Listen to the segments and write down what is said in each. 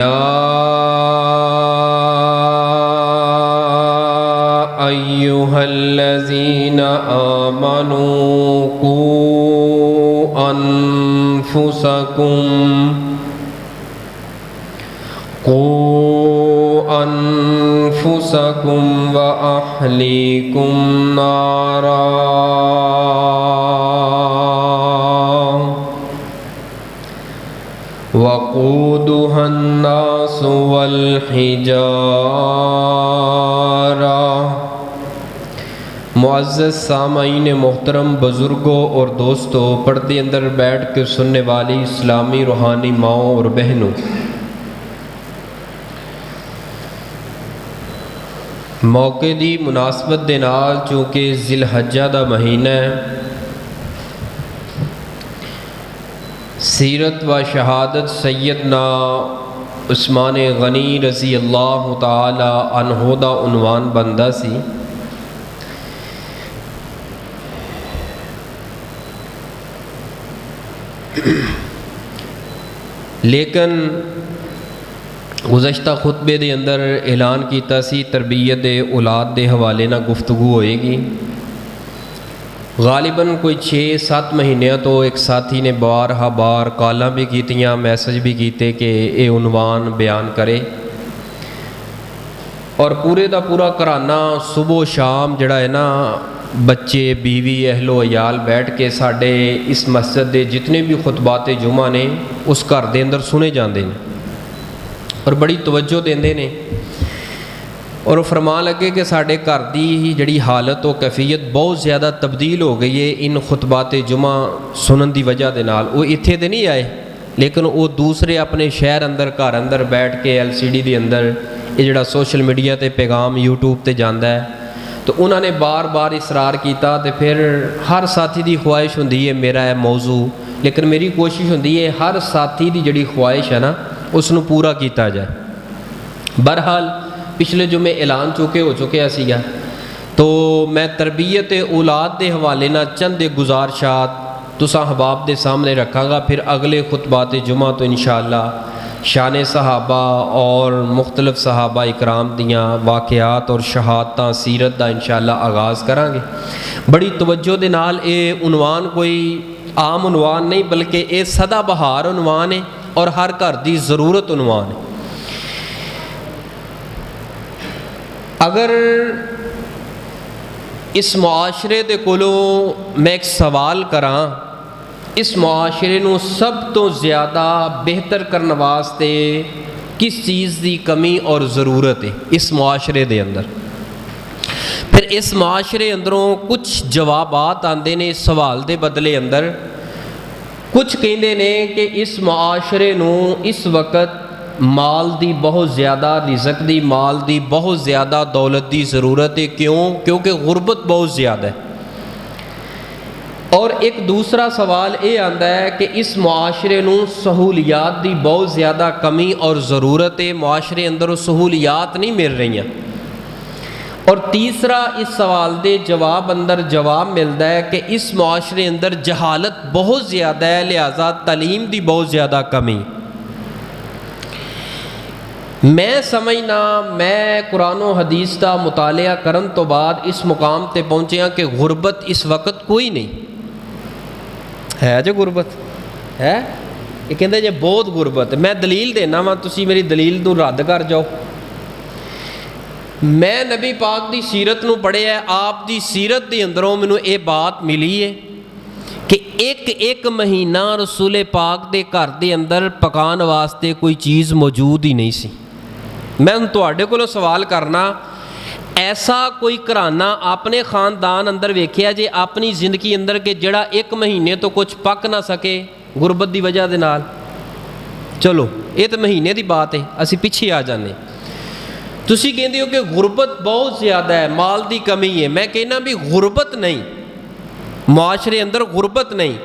أيها الذين آمنوا قوا أنفسكم وأهليكم نارا وقودها الناس والحجارة۔ معزز سامعین محترم، بزرگوں اور دوستوں، پردے اندر بیٹھ کے سننے والی اسلامی روحانی ماؤں اور بہنوں، موقع دی مناسبت دے نال چونکہ ذی الحجہ دا مہینہ ہے، سیرت و شہادت سیدنا عثمان غنی رضی اللہ تعالی عنہ دا عنوان بندہ سی۔ لیکن گزشتہ خطبے دے اندر اعلان کیتا سی تربیت اولاد دے حوالے نہ گفتگو ہوئے گی۔ غالباً کوئی 6-7 مہینوں تو ایک ساتھی نے بار کالاں بھی کیتیاں، میسج بھی کیتے کہ اے عنوان بیان کرے، اور پورے دا پورا گھرانہ صبح و شام جڑا ہے نا، بچے بیوی اہل و عیال بیٹھ کے ساڈے اس مسجد دے جتنے بھی خطبات جمعہ نے اس گھر دے اندر سنے جاندے ہیں اور بڑی توجہ دیندے نے، اور وہ فرمان لگے کہ ساڈے گھر دی جڑی حالت و کیفیت بہت زیادہ تبدیل ہو گئی ہے ان خطبات جمعہ سنن دی وجہ دے نال۔ وہ اتھے تے نہیں آئے، لیکن وہ دوسرے اپنے شہر اندر گھر اندر بیٹھ کے LCD دے اندر یہ جڑا سوشل میڈیا تے پیغام YouTube تے جاندا ہے، تو انہوں نے بار اصرار کیتا، تے پھر ہر ساتھی دی خواہش ہوندی ہے میرا ہے موضوع، لیکن میری کوشش ہوندی ہے ہر ساتھی دی جڑی خواہش ہے نا اس نو پورا کیتا جائے۔ بہرحال پچھلے جمعے اعلان ہو چکے سیگا، تو میں تربیت اولاد دے حوالے نہ چند گزارشات تساں احباب دے سامنے رکھاں گا، پھر اگلے خطبات جمعہ تو انشاءاللہ شان صحابہ اور مختلف صحابہ اکرام دیاں واقعات اور شہادتاں سیرت دا انشاءاللہ آغاز کریں گے۔ بڑی توجہ دے نال اے عنوان کوئی عام عنوان نہیں، بلکہ اے سدا بہار عنوان ہے اور ہر گھر دی ضرورت عنوان ہے۔ اگر اس معاشرے دے کولوں میں ایک سوال کراں، اس معاشرے نو سب تو زیادہ بہتر کرنے واسطے کس چیز دی کمی اور ضرورت ہے اس معاشرے دے اندر، پھر اس معاشرے اندروں کچھ جوابات آندے نے سوال دے بدلے اندر۔ کچھ کہندے نے کہ اس معاشرے نو اس وقت مال دی بہت زیادہ رزق دی، مال دی بہت زیادہ دولت دی ضرورت ہے۔ کیوں؟ کیونکہ غربت بہت زیادہ ہے۔ اور ایک دوسرا سوال یہ آندا ہے کہ اس معاشرے نو سہولیات دی بہت زیادہ کمی اور ضرورت ہے، معاشرے اندر سہولیات نہیں مل رہی ہیں۔ اور تیسرا اس سوال دے جواب اندر جواب ملتا ہے کہ اس معاشرے اندر جہالت بہت زیادہ ہے، لہذا تعلیم دی بہت زیادہ کمی۔ میں سمجھنا، میں قرآن و حدیث کا مطالعہ کرن تو بعد اس مقام تے پہنچیا کہ غربت اس وقت کوئی نہیں ہے۔ جو غربت ہے یہ کہندے جے بہت غربت، میں دلیل دینا وا، تسی میری دلیل تو رد کر جاؤ۔ میں نبی پاک دی سیرت نو پڑھے ہے، آپ دی سیرت دی اندروں مینوں یہ بات ملی ہے کہ ایک مہینہ رسول پاک دے گھر دے اندر پکان واسطے کوئی چیز موجود ہی نہیں سی۔ میں ان تواڈے کولوں سوال کرنا، ایسا کوئی گھرانہ اپنے خاندان اندر ویکھیا جے اپنی زندگی اندر کہ جڑا ایک مہینے تو کچھ پک نہ سکے غربت دی وجہ دے نال؟ چلو یہ تو مہینے دی بات ہے، اسی پیچھے آ جانے۔ تسی کہندے ہو کہ غربت بہت زیادہ ہے، مال دی کمی ہے، میں کہنا بھی غربت نہیں، معاشرے اندر غربت نہیں۔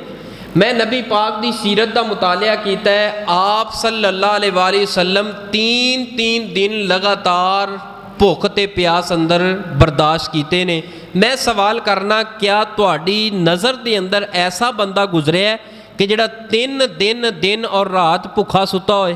میں نبی پاک دی سیرت دا مطالعہ کیتا ہے، آپ صلی اللہ علیہ وآلہ وسلم تین دن لگاتار بھوک تے پیاس اندر برداشت کیتے نے۔ میں سوال کرنا، کیا تہاڈی نظر دے اندر ایسا بندہ گزریا ہے کہ جڑا 3 دن اور رات بھوکا ستا ہوئے؟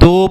2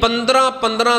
15-15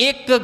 1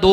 2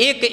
1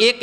1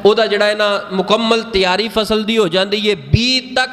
ਉਹਦਾ ਜਿਹੜਾ ਹੈ ਨਾ ਮੁਕੰਮਲ ਤਿਆਰੀ ਫਸਲ ਦੀ ਹੋ ਜਾਂਦੀ ਹੈ। 20 ਤੱਕ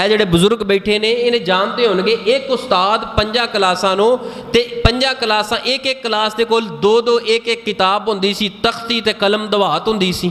ਇਹ ਜਿਹੜੇ ਬਜ਼ੁਰਗ ਬੈਠੇ ਨੇ ਇਹਨੇ ਜਾਣਦੇ ਹੋਣਗੇ, ਇੱਕ ਉਸਤਾਦ 5 ਕਲਾਸਾਂ ਨੂੰ ਤੇ 5 ਕਲਾਸਾਂ ਇੱਕ ਕਲਾਸ ਦੇ ਕੋਲ 2 ਇੱਕ ਕਿਤਾਬ ਹੁੰਦੀ ਸੀ, ਤਖਤੀ ਤੇ ਕਲਮ ਦਵਾਤ ਹੁੰਦੀ ਸੀ।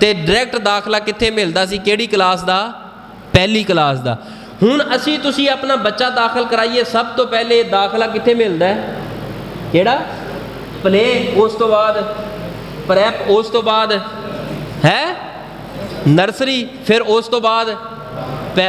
ਤੇ ਡਾਇਰੈਕਟ ਦਾਖਲਾ ਕਿੱਥੇ ਮਿਲਦਾ ਸੀ, ਕਿਹੜੀ ਕਲਾਸ ਦਾ? ਪਹਿਲੀ ਕਲਾਸ ਦਾ। ਹੁਣ ਅਸੀਂ ਤੁਸੀਂ ਆਪਣਾ ਬੱਚਾ ਦਾਖਲ ਕਰਾਈਏ, ਸਭ ਤੋਂ ਪਹਿਲੇ ਦਾਖਲਾ ਕਿੱਥੇ ਮਿਲਦਾ ਹੈ? ਕਿਹੜਾ? ਪਲੇ, ਉਸ ਤੋਂ ਬਾਅਦ ਪ੍ਰੈਪ, ਉਸ ਤੋਂ ਬਾਅਦ ਹੈ ਨਰਸਰੀ, ਫਿਰ ਉਸ ਤੋਂ ਬਾਅਦ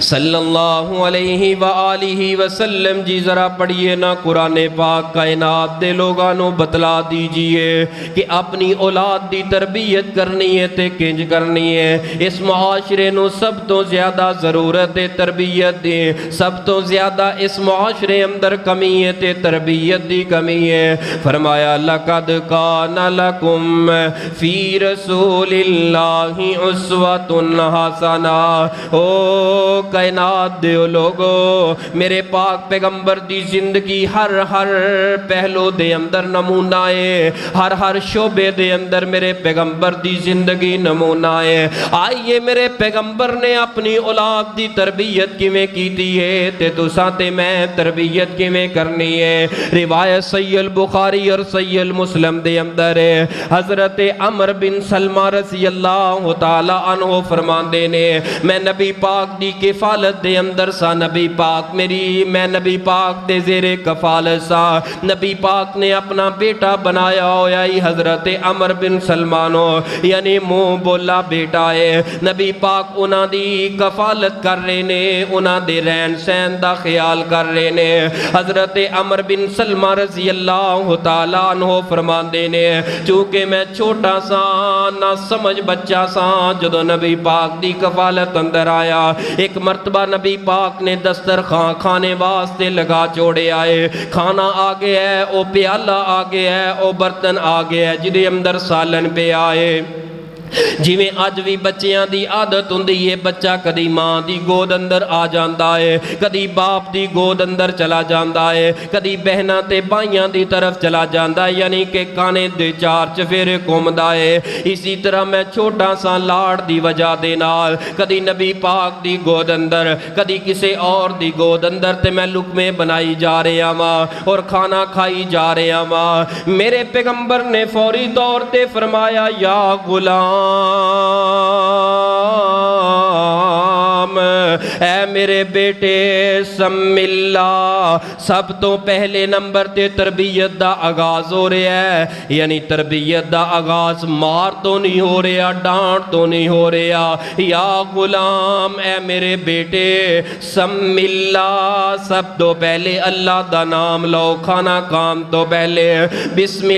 صلی اللہ علیہ وآلہ وسلم جی ذرا پڑھیے نا قرآن پاک کائنات دے لوگانوں بتلا دیجئے کہ اپنی اولاد دی تربیت کرنی ہے تے کنج کرنی ہے۔ اس معاشرے نو سب تو زیادہ ضرورت ہے تربیت دی، سب تو زیادہ اس معاشرے اندر کمی ہے تے تربیت دی کمی ہے۔ فرمایا لَقَدْ كَانَ لَكُمْ فِي رَسُولِ اللَّهِ أُسْوَةٌ حَسَنَةٌ۔ او کائنات دیو لوگو، میرے پاک پیغمبر دی زندگی ہر پہلو دے اندر نمونہ ہے، ہر شعبے دے اندر میرے پیغمبر دی زندگی نمونہ ہے۔ آئیے میرے پیغمبر نے اپنی اولاد دی تربیت کیویں کیتی ہے تے تساں تے میں تربیت کیویں کرنی ہے۔ روایت صحیح البخاری اور صحیح المسلم دے اندر ہے، حضرت عمر بن سلمہ رضی اللہ تعالی عنہ فرماندے نے میں نبی پاک دی کفالت دے اندر سا، نبی پاک میں نبی پاک دے زیر کفالت سا، نبی پاک نے اپنا بیٹا بنایا ہویا ہی حضرت عمر بن سلمانو، یعنی منہ بولا بیٹا ہے۔ نبی پاک انہاں دی کفالت کر رہے نے، انہاں دے رہن سہن دا خیال کر رہے نے۔ حضرت عمر بن سلمہ رضی اللہ تعالی عنہ فرماندے نے چونکہ میں چھوٹا سا نہ سمجھ بچہ سا، جدو نبی پاک دی کفالت اندر آیا ایک مرتبہ نبی پاک نے دسترخوان کھانے واسطے لگا چھوڑے آئے، کھانا آگے ہے، او پیالہ آگے ہے، او برتن آگے ہے جدے اندر سالن پہ آئے۔ جویں آج بھی بچیاں دی عادت ہوندی ہے، بچہ کدی ماں دی گود اندر آ جاندا ہے، کدی باپ دی گود اندر چلا جاندا ہے، کدی بہناں تے بھائیاں دی طرف چلا جاندا ہے، یعنی کہ کانے دے چار چفیرے گھومدا ہے۔ اسی طرح میں چھوٹا سا لاڑ دی وجہ دے نال کدی نبی پاک دی گود اندر، کدی کسے اور دی گود اندر تے میں لقمے بنائی جا رہا ماں اور کھانا کھائی جا رہا ماں۔ میرے پیغمبر نے فوری طور تے فرمایا یا غلام، اے میرے بیٹے سم اللہ۔ سب تو پہلے نمبر تے تربیت دا آغاز ہو رہا ہے، یعنی تربیت دا آغاز مار تو نہیں ہو رہا، ڈانٹ تو نہیں ہو رہا۔ یا غلام، اے میرے بیٹے سم اللہ، سب تو پہلے اللہ دا نام لو، کھانا کام تو پہلے بسم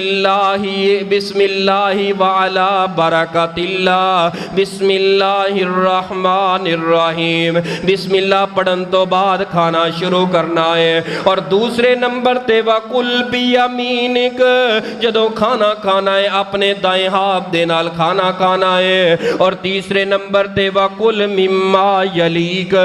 اللہ وعلا برکت اللہ، بسم اللہ الرحمن الرحیم۔ بسم اللہ پڑھن تو بعد کھانا شروع کرنا ہے۔ اور دوسرے نمبر تے وَقُلْ بِيَمِينِكَ، جدو کھانا کھانا ہے اپنے دائیں ہاتھ دے نال کھانا کھانا ہے۔ اور تیسرے نمبر تے وَقُلْ مِمَّا يَلِيكَ،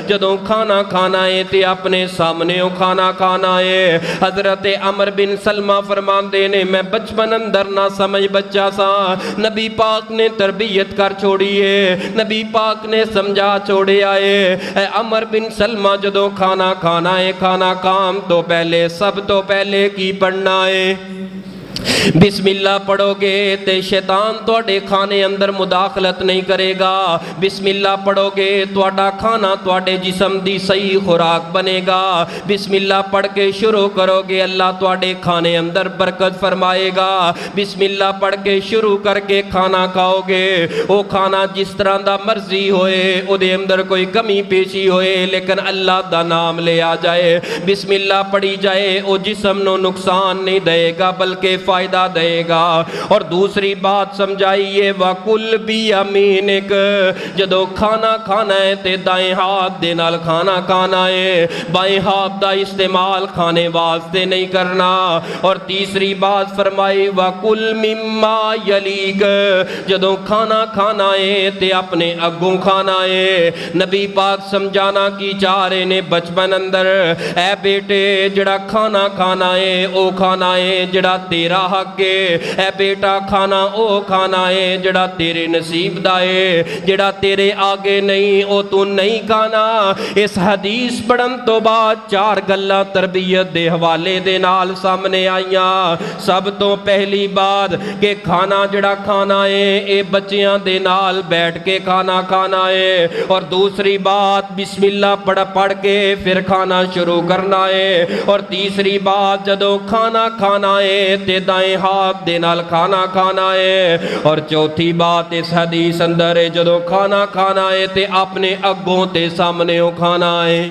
جدو کھانا کھانا ہے تے اپنے سامنے کھانا کھانا ہے۔ حضرت عمر بن سلمہ فرماندے نے میں بچپن اندر نہ سمجھ بچہ سا، نبی پاک نے تربیت کر چھوڑی ہے، نبی پاک نے سمجھا چھوڑے آئے۔ اے عمر بن سلمہ جدو کھانا کھانا ہے، کھانا کام تو پہلے سب تو پہلے کی پڑھنا ہے؟ بسم اللہ پڑھو گے تے شیطان توڑے کھانے اندر مداخلت نہیں کرے گا۔ بسم اللہ پڑھو گے توڑا کھانا توڑے جسم دی صحیح خوراک بنے گا۔ بسم اللہ پڑھ کے شروع کرو گے اللہ توڑے کھانے اندر برکت فرمائے گا۔ بسم اللہ پڑھ کے شروع کر کے کھانا کھاؤ گے، وہ کھانا جس طرح دا مرضی ہوئے، او دے اندر کوئی کمی پیشی ہوئے لیکن اللہ دا نام لے آ جائے، بسم اللہ پڑھی جائے، او جسم نو نقصان نہیں دے گا بلکہ فائدہ دے گا۔ اور دوسری بات سمجھائیے وَقُلْ بِيَمِينِكَ، جدو کھانا کھانا ہے تے دائیں ہاتھ دے نال کھانا کھانا ہے، بائیں ہاتھ دا استعمال کھانے واسطے نہیں کرنا۔ اور تیسری بات فرمائی وَقُلْ مِمَّا يَلِيكَ، جدو کھانا کھانا ہے تے اپنے اگوں کھانا ہے۔ نبی پاک سمجھانا کی چاہ رہے نے بچپن اندر، اے بیٹے جڑا کھانا کھانا ہے او کھانا ہے جڑا تیرا حق ہے، اے بیٹا کھانا او کھانا ہے جڑا تیرے نصیب دا ہے، جڑا تیرے آگے نہیں او تو نہیں کھانا۔ اس حدیث پڑھن تو بعد چار گلاں تربیت دے حوالے دے نال سامنے آئیاں۔ سب تو پہلی بات کہ کھانا جڑا کھانا ہے اے بچیاں دے نال بیٹھ کے کھانا کھانا ہے۔ اور دوسری بات بسم اللہ پڑھ کے پھر کھانا شروع کرنا ہے۔ اور تیسری بات جدو کھانا کھانا ہے تے دائیں ہاتھ دے نال کھانا کھانا ہے۔ اور چوتھی بات اس حدیث اندر ہے جدو کھانا کھانا ہے تے اپنے اگوں تے سامنے کھانا ہے۔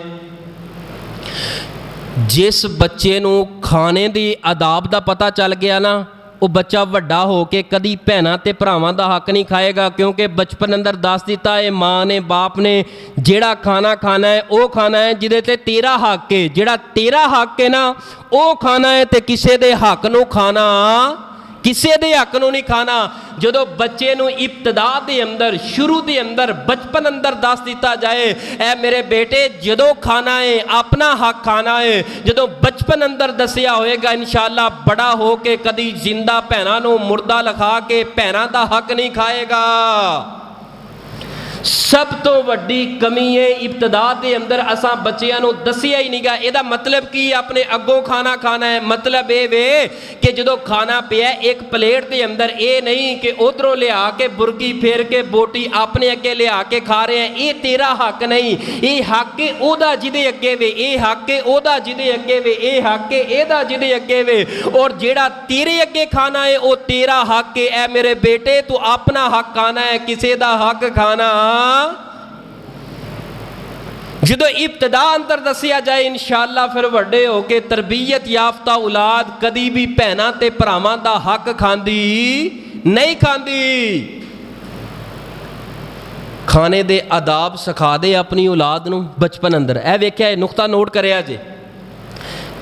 جس بچے نو کھانے دی آداب دا پتہ چل گیا نا وہ بچہ وڈا ہو کے کدی بھیناں تے بھراواں دا حق نہیں کھائے گا، کیونکہ بچپن اندر دس دیتا ہے ماں نے باپ نے جیڑا کھانا کھانا ہے وہ کھانا ہے جدے تے تیرا حق ہے، جیڑا تیرا حق ہے نا وہ کھانا ہے تے کسے دے حق نو کھانا کسے دے حق نو نہیں کھانا۔ جدو بچے نو ابتدا دے اندر شروع دے اندر بچپن اندر دس دیتا جائے اے میرے بیٹے جدو کھانا ہے اپنا حق کھانا ہے، جدو بچپن اندر دسیا ہوئے گا انشاءاللہ بڑا ہو کے کدی زندہ بھیناں نو مردہ لکھا کے بھیناں دا حق نہیں کھائے گا۔ سب تو وڈی کمی ہے ابتدا دے اندر اساں بچیاں نو دسیا ہی نہیں گا۔ اے دا مطلب کی اپنے اگوں کھانا کھانا ہے، مطلب اے وے کہ جدو کھانا پیا ایک پلیٹ دے اندر اے نہیں کہ ادھروں لے آ کے برکی پھیر کے بوٹی اپنے اگے لے آ کے کھا رہے ہیں، اے تیرا حق نہیں، اے حق کے او دا جدے اگے وے، اے حق کے او دا جدے اگے وے، اے حق کے اے دا جدے اگے وے۔ اور جیڑا تیرے اگے کھانا ہے او تیرا حق ہے۔ اے میرے بیٹے تو اپنا حق کھانا ہے، کسے دا حق کھانا جدو ابتدا اندر دسیا جائے انشاءاللہ پھر وڈے ہو کے تربیت یافتہ اولاد کدی بھی بھیناں تے بھراواں دا حق کھاندی نہیں کھاندی۔ کھانے دے آداب سکھا دے اپنی اولاد نو بچپن اندر، اے ویکھیا ہے نقطہ نوٹ کریا جے،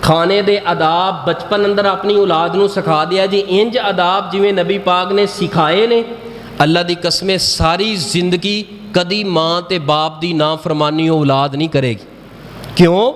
کھانے دے آداب بچپن اندر اپنی اولاد نو سکھا دیا جی۔ انج آداب جویں نبی پاک نے سکھائے نے اللہ دی قسمیں ساری زندگی کدی ماں تے باپ دی نافرمانی اولاد نہیں کرے گی۔ کیوں؟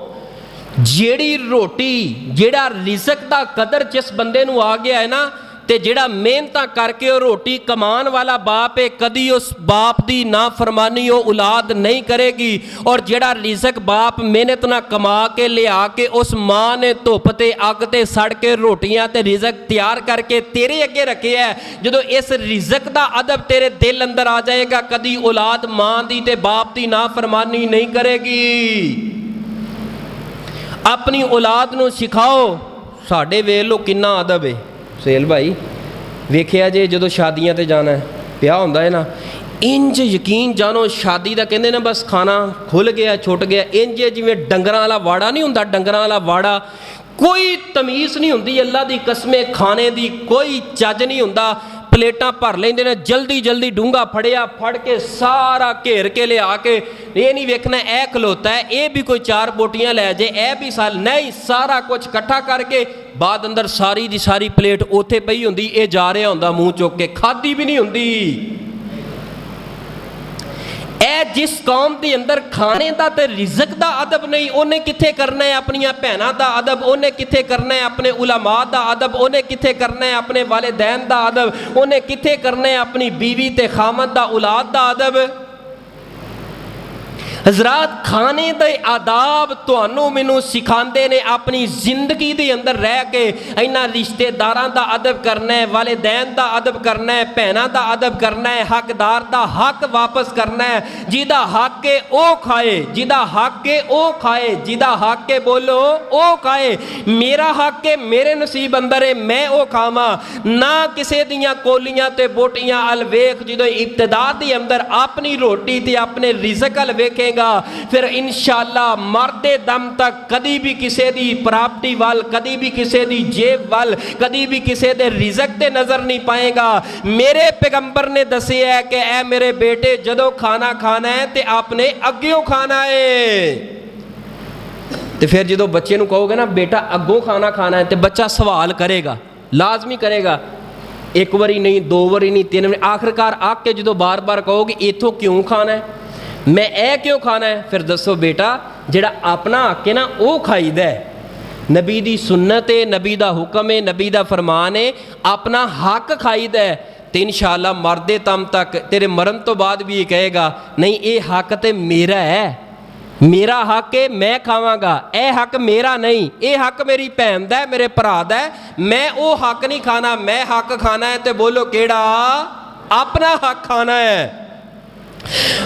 جیڑی روٹی جیڑا رزق دا قدر جس بندے نو آ گیا ہے نا تے جیڑا محنتاں کر کے روٹی کمان والا باپ ہے کدی اس باپ دی نافرمانی اولاد نہیں کرے گی۔ اور جیڑا رزق باپ محنت نہ کما کے لے آ کے اس ماں نے دھوپ تے اگ تے سڑ کے روٹیاں تے رزق تیار کر کے تیرے اگے رکھے ہے، جدو اس رزق دا ادب تیرے دل اندر آ جائے گا کدی اولاد ماں دی تے باپ دی نافرمانی نہیں کرے گی۔ اپنی اولاد نو سکھاؤ۔ ساڈے ویکھ لو کنا ادب ہے سہیل بھائی، ویکھیا جے جدو شادیاں تے جانا ہے پیا ہوندا ہے نا انج یقین جانو شادی دا کہندے نا بس کھانا کھل گیا چھٹ گیا، انج جویں ڈنگراں والا واڑا نہیں ہوندا، ڈنگراں والا واڑا کوئی تمیز نہیں ہوندی اللہ دی قسمیں کھانے دی کوئی چج نہیں ہوندا۔ پلیٹاں بھر لیندے نے جلدی جلدی ڈونگا پھڑیا پھڑ کے سارا گھیر کے لے آ کے یہ نہیں ویکھنا اے کھلوتا ہے اے بھی کوئی چار بوٹیاں لے جائے اے بھی سال نہیں، سارا کچھ کٹھا کر کے بعد اندر ساری دی ساری پلیٹ اوتھے پئی ہوندی، اے جا رہا ہوندا منہ چوک کے کھادی بھی نہیں ہوندی۔ اے جس قوم دی اندر کھانے دا تے رزق دا ادب نہیں انہیں کتھے کرنا ہے اپنی بھیناں دا ادب، انہیں کتھے کرنا ہے اپنے علماء دا ادب، انہیں کتھے کرنا ہے اپنے والدین دا ادب، انہیں کتھے کرنا ہے اپنی بیوی تے خامد دا اولاد دا ادب۔ حضرات کھانے دے آداب تانوں مینوں سکھاندے نے اپنی زندگی دے اندر رہ کے اینا رشتے داراں دا ادب کرنا ہے، والدین دا ادب کرنا ہے، بہناں دا ادب کرنا ہے، حقدار دا حق واپس کرنا ہے، جیدا حق ہے او کھائے، جیدا حق ہے او کھائے، جیدا حق ہے بولو او کھائے، میرا حق ہے میرے نصیب اندر ہے میں او کھاواں، نہ کسے دیاں کولیاں تے بوٹیاں الویخ جدو ابتدا دے اندر اپنی روٹی تے اپنے رزق الویکھے گا پھر انشاءاللہ مردے دم تک کدی بھی کسے دی پراپرٹی وال کدی بھی کسے دی جیب وال کدی بھی کسے دے رزق تے نظر نہیں پائے گا۔ میرے پیغمبر نے دسے ہے کہ اے میرے بیٹے جدو کھانا کھانا ہے تے اپنے اگیوں کھانا ہے۔ تے پھر جدو بچے نو کہو گے نا بیٹا اگوں کھانا کھانا ہے تے بچہ سوال کرے گا، لازمی کرے گا، ایک واری نہیں دو واری نہیں تین واری، آخرکار آ کے جدو بار بار کہو گے ایتھوں کیوں کھانا ہے میں اے کیوں کھانا ہے، پھر دسو بیٹا جڑا اپنا حق ہے نا او کھائی دے، نبی دی سنت ہے، نبی دا حکم ہے، نبی دا فرمان ہے، اپنا حق کھائی دے تے انشاءاللہ مردے تم تک تیرے مرن تو بعد بھی یہ کہے گا نہیں اے حق تے میرا ہے، میرا حق ہے میں کھاواں گا، اے حق میرا نہیں، اے حق میری بہن دا ہے میرے بھرا دا ہے، میں او حق نہیں کھانا، میں حق کھانا ہے تے بولو کیڑا اپنا حق کھانا ہے۔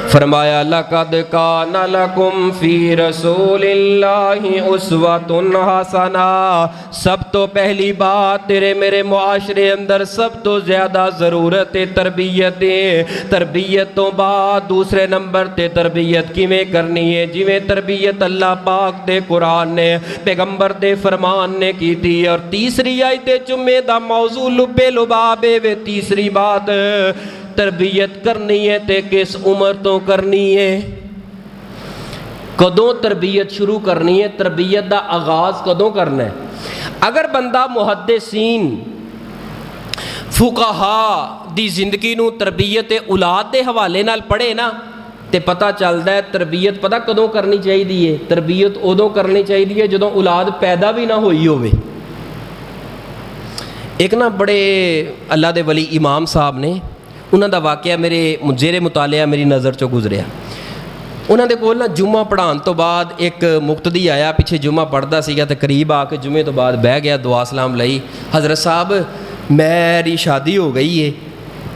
فرمایا لقد کان لکم فی رسول اللہ اسوۃ حسنہ، سب تو پہلی بات تیرے میرے معاشرے اندر سب تو زیادہ ضرورت ہے تربیت ہے۔ تربیت تو بعد دوسرے نمبر تے تربیت کیویں کرنی ہے، جویں تربیت اللہ پاک دے قرآن نے پیغمبر دے فرمان نے کیتی، اور تیسری آیت جمعے دا موضوع لبے لبابے وے تیسری بات تربیت کرنی ہے تے کس عمر تو کرنی ہے، کدوں تربیت شروع کرنی ہے، تربیت دا آغاز کدوں کرنا ہے۔ اگر بندہ محدثین فقہا دی زندگی نو تربیت اولاد دے حوالے نال پڑھے نا تے پتہ چلدا ہے تربیت پتہ کدوں کرنی چاہیے، تربیت ادوں کرنی چاہیے جدوں اولاد پیدا بھی نہ ہوئی ہوئے۔ ایک نا بڑے اللہ دے ولی امام صاحب نے، انہاں دا واقعہ میرے زیر مطالعہ میری نظر چوں گزریا۔ انہاں دے کول نا جمعہ پڑھان تو بعد ایک مقتدی آیا، پیچھے جمعہ پڑھدا سیگا تے قریب آ کے جمعے تو بعد بہ گیا، دعا سلام لئی، حضرت صاحب میری شادی ہو گئی ہے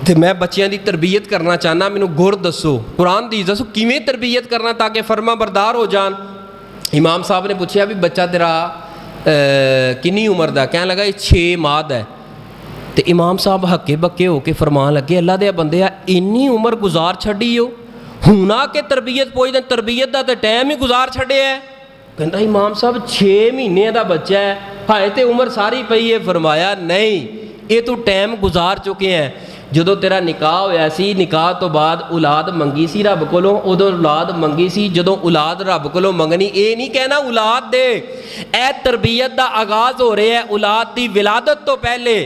تے میں بچیاں دی تربیت کرنا چاہنا، مینوں گر دسو، قرآن دی دسو کیویں تربیت کرنا تاکہ فرما بردار ہو جان۔ امام صاحب نے پوچھا بھی بچہ تیرا کنی عمر دا؟ کہنے لگا یہ 6 ماہ دا ہے۔ تے امام صاحب ہکے بکے ہو کے فرمان لگے اللہ دے بندیا انی عمر گزار چھڈی ہو، ہن آ کے تربیت پوچھدے، تربیت دا تے ٹائم ہی گزار چھڈیا ہے۔ کہندا امام صاحب 6 مہینے دا بچہ ہے، ہائے تے عمر ساری پئی ہے۔ فرمایا نہیں، یہ تو ٹائم گزار چکے ہیں۔ جدوں تیرا نکاح ہویا سی، نکاح تو بعد اولاد منگی سی رب کولوں، ادوں اولاد منگی سی، جدوں اولاد رب کولوں منگنی اے نہیں کہنا اولاد دے، اے تربیت دا آغاز ہو رہا ہے اولاد دی ولادت تو پہلے،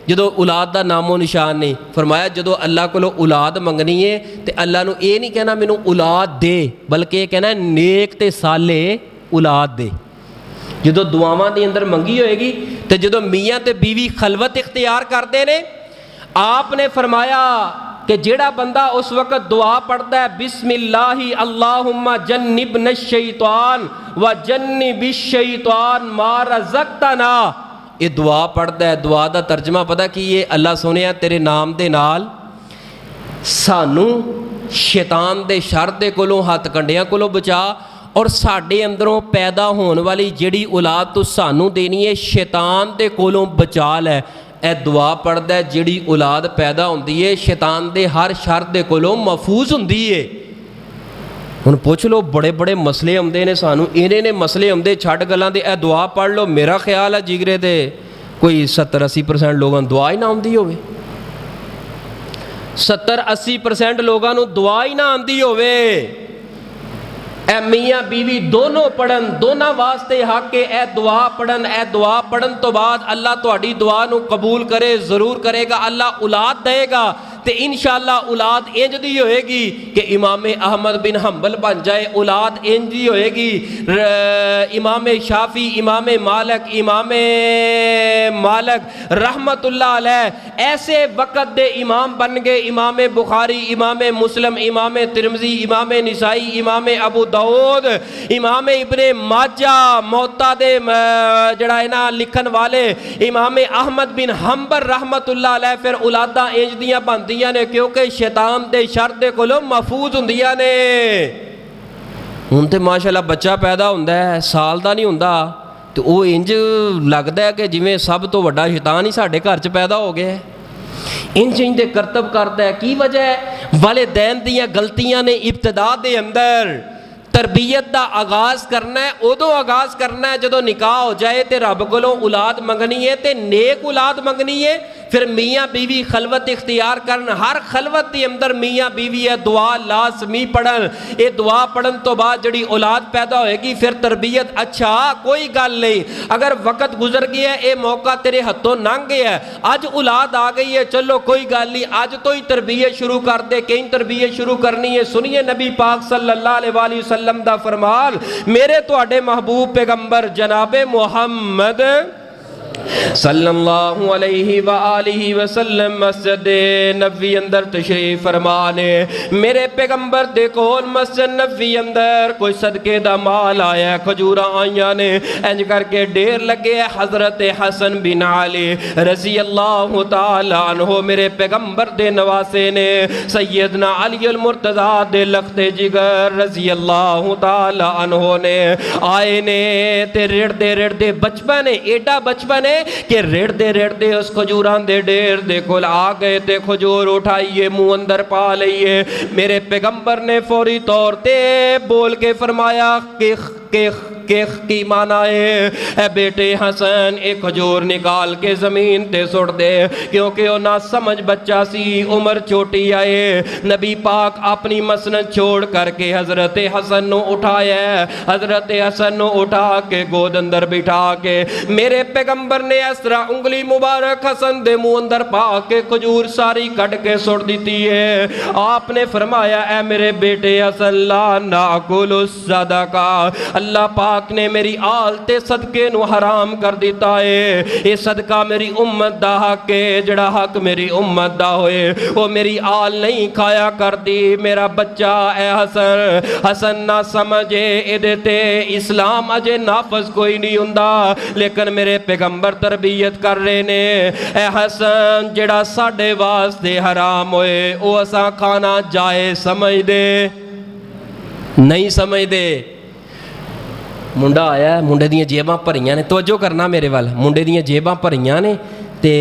جدو اولاد دا نام و نشان نہیں۔ فرمایا جدو اللہ کو اولاد منگنی ہے تے اللہ نو اے نہیں کہنا مینوں اولاد دے، بلکہ یہ کہنا نیک تے صالح اولاد دے۔ جدو دعاواں دے اندر منگی ہوئے گی تے جدو میاں تے بیوی خلوت اختیار کردے نے، آپ نے فرمایا کہ جیڑا بندہ اس وقت دعا پڑھتا ہے بسم اللہ اللہم جنبنا الشیطان وجنب الشیطان ما رزقتنا، یہ دعا پڑھتا ہے، دعا دا ترجمہ پتہ کی یہ اللہ سونیا تیرے نام دے نال سانو شیطان دے شر دے کولوں ہاتھ کنڈیاں کولوں بچا، اور ساڈے اندروں پیدا ہون والی جڑی اولاد تو سانو دینی ہے شیطان دے کولوں بچا لے۔ اے دعا پڑھتا ہے جڑی اولاد پیدا ہوندی ہے شیطان دے ہر شر دے کولوں محفوظ ہوندی ہے۔ ہن پوچھ لو بڑے بڑے مسئلے آمدے نے سانو، انہیں مسئلے آمدے چھڈ گلاں دے، اے دعا پڑھ لو، میرا خیال ہے جگرے دے کوئی 70-80% لوگاں دعا ہی نہ آندی ہوئے، 70-80% لوگاں نو دعا ہی نہ آندی ہوئے۔ اے میاں بیوی دونوں پڑھن، دونوں واسطے حق ہے اے دعا پڑھن، اے دعا پڑھن تو بعد اللہ تہاڈی دعا نو قبول کرے، ضرور کرے گا، اللہ اولاد دے گا تے انشاءاللہ اولاد انج دی ہوئے گی کہ امام احمد بن حنبل بن جائے، اولاد انج دی ہوئے گی امام شافی، امام مالک رحمت اللہ علیہ ایسے وقت دے امام بن گئے، امام بخاری، امام مسلم، امام ترمذی، امام نسائی، امام ابو داؤد، امام ابن ماجہ، موطا دے جڑا ہے نا لکھن والے امام احمد بن حنبل رحمت اللہ علیہ، پھر اولاداں انج دیاں بندیاں نے کیونکہ شیطان دے شر دے کولوں محفوظ ہوندیاں نے۔ ہن تے ماشاءاللہ بچہ پیدا ہوندا ہے سال دا نہیں ہوندا تو وہ انج لگدا ہے کہ جویں سب تو وڈا شیطان ہی ساڈے گھر چ پیدا ہو گیا ہے، انج دے کرتب کردا ہے۔ کی وجہ ہے؟ والدین دیاں غلطیاں نے ابتدا دے اندر تربیت دا آغاز کرنا ہے، ادو آغاز کرنا ہے جدو نکاح ہو جائے تے رب کولوں اولاد منگنی ہے تے نیک اولاد منگنی ہے، پھر میاں بیوی خلوت اختیار کرن، ہر خلوت دی اندر میاں بیوی ہے دعا لازمی پڑھن، یہ دعا پڑھن تو بعد جڑی اولاد پیدا ہوئے گی پھر تربیت اچھا کوئی گل نہیں، اگر وقت گزر گیا ہے اے موقع تیرے ہتھوں لنگ گیا ہے، اج اولاد آ گئی ہے چلو کوئی گل نہیں، اج تو ہی تربیت شروع کر دے، کہیں تربیت شروع کرنی ہے۔ سنیے نبی پاک صلی اللہ علیہ وسلم دا فرمان، میرے تواڈے محبوب پیغمبر جناب محمد صلی اللہ علیہ وآلہ وسلم مسجد نبوی اندر تشریف فرمانے میرے پیغمبر دے کول مسجد نبوی اندر کوئی صدقے دا مال آیا کھجوراں آئیاں نے انج کر کے ڈیر لگے حضرت حسن بن علی رضی اللہ تعالی عنہ میرے پیغمبر دے نواسے نے سیدنا علی المرتضیٰ دے لخت جگر رضی اللہ تعالی عنہ نے آئے نے تے رڑ دے بچپن ایڈا بچپن ہے کہ رڑ دے اس کھجوران دے ڈیر دے کول آ گئے تے کھجور اٹھائیے منہ اندر پا لئیے میرے پیغمبر نے فوری طور تے بول کے فرمایا کیخ کی معنی ہے اے بیٹے حسن ایک کھجور نکال کے زمین تے سڑ دے کیونکہ وہ نہ سمجھ بچہ سی عمر چھوٹی آئے نبی پاک اپنی مسند چھوڑ کر کے حضرت حسن نو اٹھایا ہے حضرت حسن نو اٹھا کے گود اندر بٹھا کے میرے پیغمبر نے اس طرح انگلی مبارک حسن دے منہ اندر پا کے کھجور ساری کٹ کے سڑ دیتی ہے آپ نے فرمایا اے میرے بیٹے حسن لا ناکل الصدقہ اللہ پاک نے میری آل تے صدقے نو حرام کر دیتا ہے یہ صدقہ میری امت دا حق ہے جڑا حق میری امت دا ہوئے وہ میری آل نہیں کھایا کر دی میرا بچہ اے حسن نہ سمجھے ادھے تے اسلام اجے نافذ کوئی نہیں ہوندا لیکن میرے پیغمبر تربیت کر رہے نے اے حسن جڑا ساڑھے واسطے حرام ہوئے وہ اساں کھانا جائے سمجھ دے نہیں سمجھ دے منڈا آیا منڈے دیاں جیباں بھریاں نے توجہ کرنا میرے وال منڈے دیاں جیباں بھریاں نے تے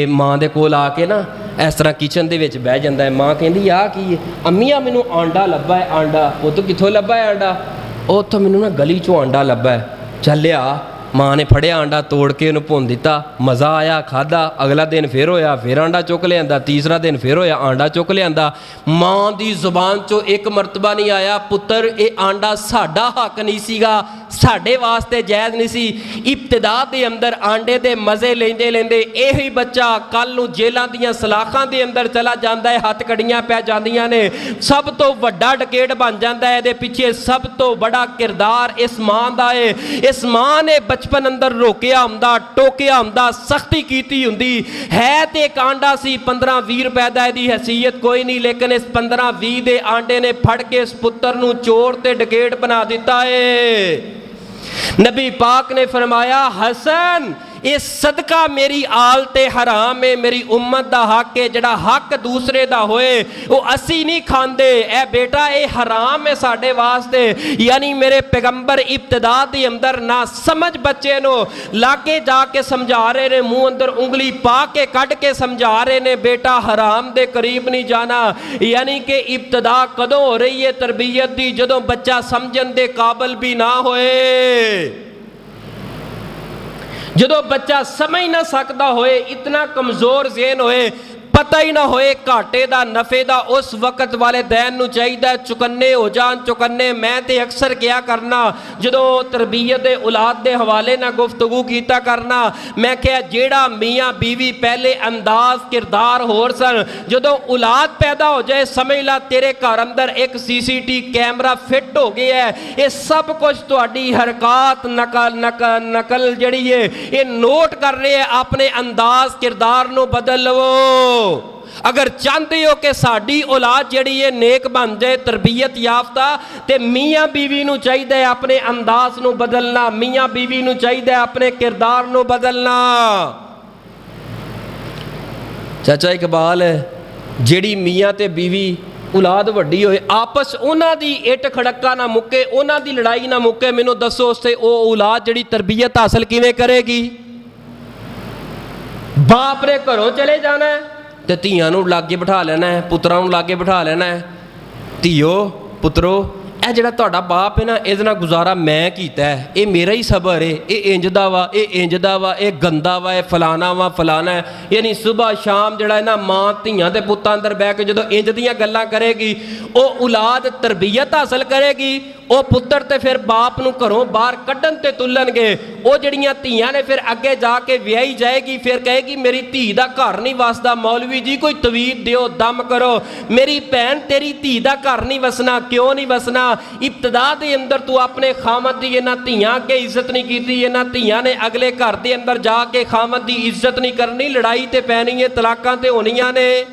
ماں دے کول آ کے نا اس طرح کچن دے وچ بہ جاندا ہے ماں کہندی آ کی امیاں مینوں آنڈا لبا ہے آنڈا پتو کتھوں لبا ہے آنڈا اوتھوں مینوں نا گلی چوں آنڈا لبا ہے چل لیا ماں نے پھڑیا آنڈا توڑ کے انہوں بھون دیتا مزہ آیا کھادا اگلا دن پھر ہویا پھر آنڈا چک لے آندا تیسرا دن پھر ہویا آنڈا چک لے آندا ماں دی زبان چو ایک مرتبہ نہیں آیا پتر اے آنڈا ساڈا حق نہیں سی گا ساڈے واسطے جائز نہیں سی ابتدا دے اندر آنڈے دے مزے لیندے لیندے ایہی بچہ کل نو جیلاں دیاں سلاخاں دے اندر چلا جاندا ہے ہاتھ کڑیاں پہ جاندیاں نے سب تو وڈا ڈکیٹ بن جاندا ہے دے پیچھے سب تو بڑا کردار اس ماں دا ہے اس ماں نے بچپن اندر روکیا ہوندا ٹوکیا ہوندا سختی کیتی ہوندی ہے تے ایک آنڈا سی 15-20 روپے دا دی حیثیت کوئی نہیں لیکن اس 15-20 دے آنڈے نے پھڑ کے اس پتر نو چور تے ڈکیٹ بنا دیتا ہے نبی پاک نے فرمایا حسن اس صدقہ میری آل تے حرام ہے میری امت دا حق ہے جڑا حق دوسرے دا ہوئے وہ اسی نہیں کھاندے اے بیٹا اے حرام ہے ساڑھے واسطے یعنی میرے پیغمبر ابتدا دی اندر نہ سمجھ بچے نو لاکے جا کے سمجھا رہے نے منہ اندر انگلی پا کے کٹ کے سمجھا رہے نے بیٹا حرام دے قریب نہیں جانا یعنی کہ ابتدا کدوں ہو رہی ہے تربیت دی جدوں بچہ سمجھن دے قابل بھی نہ ہوئے جدو بچہ سمجھ نہ سکتا ہوئے اتنا کمزور ذہن ہوئے پتہ ہی نہ ہوئے گھاٹے دا نفع دا اس وقت والدین نو چاہیے چکنے ہو جان چکنے میں تے اکثر کیا کرنا جدو تربیت اولاد دے حوالے نہ گفتگو کیتا کرنا میں کہا جیڑا میاں بیوی پہلے انداز کردار ہور سن جدو اولاد پیدا ہو جائے سمجھ لا تیرے گھر اندر ایک سی سی ٹی کیمرہ فٹ ہو گیا ہے یہ سب کچھ تہاڈی حرکات نقل جڑی ہے یہ نوٹ کر رہے ہیں اپنے انداز کردار نو بدل لو اگر چاہتے ہو کہ ساڑی اولاد جڑی ہے نیک بن جائے تربیت یافتہ تے میاں بیوی نو چاہیے اپنے انداز نو بدلنا میاں بیوی نو چاہیے اپنے کردار نو بدلنا چاچا اقبال جڑی میاں تے بیوی اولاد وڈی ہوئے آپس اونا دی اٹ کھڑکا نہ مکے اونا دی لڑائی نہ مکے میں نو دسو اس سے او اولاد جڑی تربیت حاصل کیویں کرے گی باپ نے گھروں چلے جانا ہے تے تیاں نو لاگے بٹھا لینا ہے پتراں نو لاگے بٹھا لینا ہے تیو پترو اے جڑا تہاڈا باپ ہے نا اے نال گزارا میں کیتا ہے اے میرا ہی صبر ہے اے انج دا وا اے انج دا وا اے گندا وا اے فلانا وا فلانا ہے یعنی صبح شام جڑا ہے نا ماں تیاں دے پتاں اندر بیٹھ کے جدوں انج دیاں گلاں کرے گی او اولاد تربیت حاصل کرے گی ਉਹ ਪੁੱਤਰ ਤੇ ਫਿਰ ਬਾਪ ਨੂੰ ਘਰੋਂ ਬਾਹਰ ਕੱਢਣ ਤੇ ਤੁਲਣਗੇ। ਉਹ ਜਿਹੜੀਆਂ ਧੀਆਂ ਨੇ ਫਿਰ ਅੱਗੇ ਜਾ ਕੇ ਵਿਆਹੀ ਜਾਏਗੀ, ਫਿਰ ਕਹੇਗੀ ਮੇਰੀ ਧੀ ਦਾ ਘਰ ਨਹੀਂ ਵਸਦਾ, ਮੌਲਵੀ ਜੀ ਕੋਈ ਤਵੀਤ ਦਿਓ, ਦਮ ਕਰੋ। ਮੇਰੀ ਭੈਣ ਤੇਰੀ ਧੀ ਦਾ ਘਰ ਨਹੀਂ ਵਸਣਾ। ਕਿਉਂ ਨਹੀਂ ਵਸਣਾ? ਇਬਤਦਾ ਦੇ ਅੰਦਰ ਤੂੰ ਆਪਣੇ ਖਾਮਦ ਦੀ ਇਹਨਾਂ ਧੀਆਂ ਅੱਗੇ ਇੱਜ਼ਤ ਨਹੀਂ ਕੀਤੀ, ਇਹਨਾਂ ਧੀਆਂ ਨੇ ਅਗਲੇ ਘਰ ਦੇ ਅੰਦਰ ਜਾ ਕੇ ਖਾਮਦ ਦੀ ਇੱਜ਼ਤ ਨਹੀਂ ਕਰਨੀ, ਲੜਾਈ ਤੇ ਪੈਣੀ ਹੈ, ਤਲਾਕਾਂ ਤੇ ਹੋਣੀਆਂ ਨੇ।